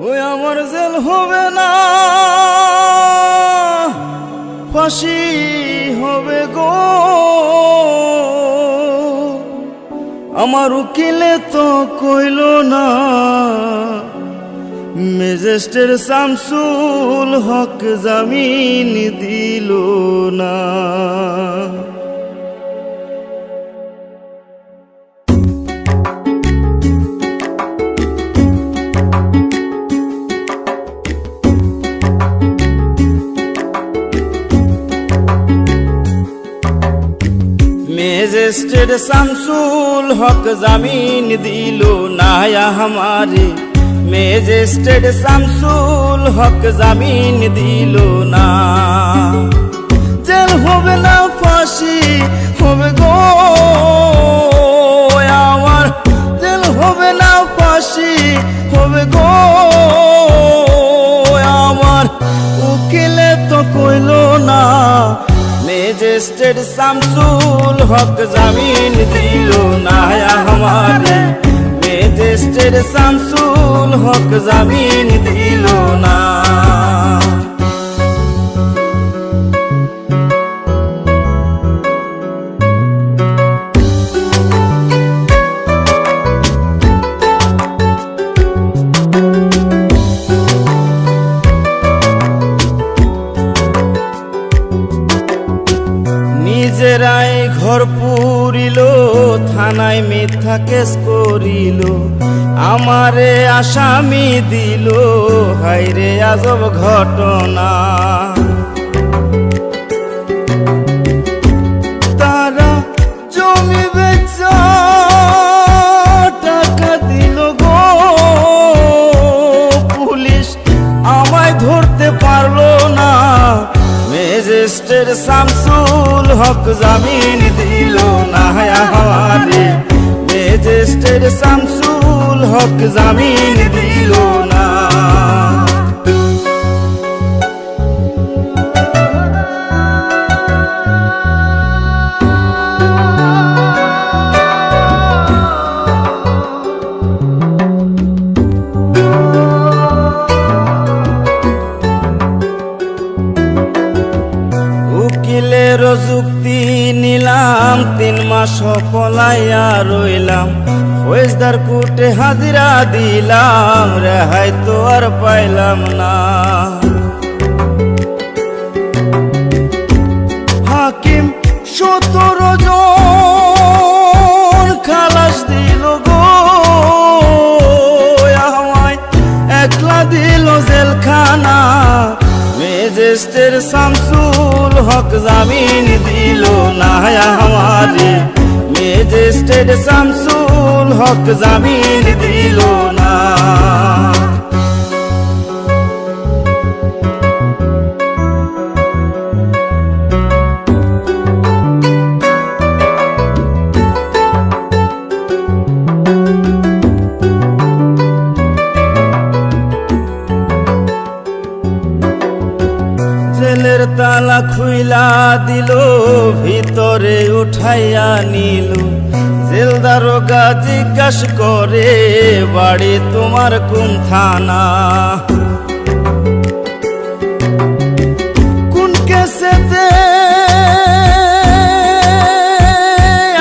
ওই আমার জেল হবে না, ফাঁসি হবে গো। আমার উকিলে তো কইল না, ম্যাজিস্ট্রেট শামসুল হক জামিন দিল না। ম্যাজিস্ট্রেट শামসুল হক জামিন দিল না हमारे, ম্যাজিস্ট্রেট শামসুল হক জামিন দিল না। জেল হবে না, ফাঁসি হবে গো আমার, জেল হবে না, ফাঁসি হবে গো আমার। উকিলে তো কইল না, ম্যাজিস্ট্রেট শামসুল হক জামিন দিল না हमारे, ম্যাজিস্ট্রেট শামসুল হক জামিন দিল না। নিজেরাই ঘর পুরিল, থানায় মিথ্যা কেস করিল, আমারে আসামি দিল, হায়রে আজব ঘটনা। তারা জমি বেচা টাকা দিল গো, পুলিশ আমায় ধরতে পারলো না। ম্যাজিস্ট্রেট শামসুল হক জামিন দিল না हमारे, ম্যাজিস্ট্রেট শামসুল হক জামিন দিল না। উকিলের যুক্তি নিলাম, 3 মাস পলাইয়া রইলাম, ফৌজদার কোর্টে হাজিরা দিলাম, রেহাই তো আর পাইলাম না। হাকিম 17 জন খালাস দিল গো আমায়, একলা দিল জেলখানা। ম্যাজিস্ট্রেট শামসুল হক জামিন দিল না हमारे, ম্যাজিস্ট্রেট শামসুল হক জামিন দিল না। জেলের তালা খুইলা দিল, ভিতরে উঠাইয়া নিল, জেল দারোগা জিজ্ঞাস করে, বাড়ি তোমার কোন থানা? কোন কেসেতে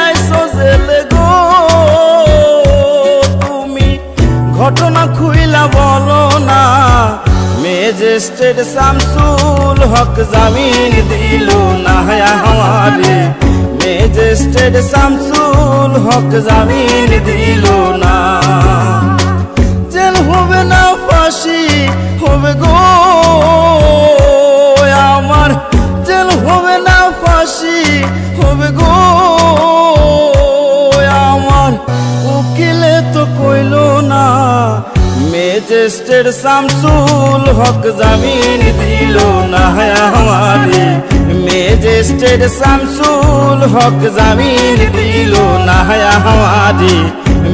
আইছো জেলে গো তুমি, ঘটনা খুইলা বলো না। ম্যাজিস্ট্রেট শামসুল হক জামিন দিল না हमारे, ম্যাজিস্ট্রেট শামসুল হক জামিন দিল না। জেল হবে না, ফাঁসি হবে গো আমার, জেল হবে না, ফাঁসি হবে গো আমার। উকিলে তো কইল না, ম্যাজিস্ট্রেট শামসুল হক জামিন দিল না हमारे, ম্যাজিস্ট্রেট শামসুল হক জামিন দিল না हमारे,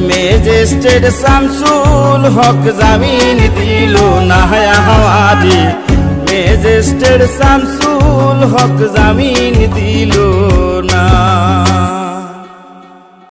ম্যাজিস্ট্রেট শামসুল হক জামিন দিল না हमारे, ম্যাজিস্ট্রেট শামসুল হক জামিন দিল না।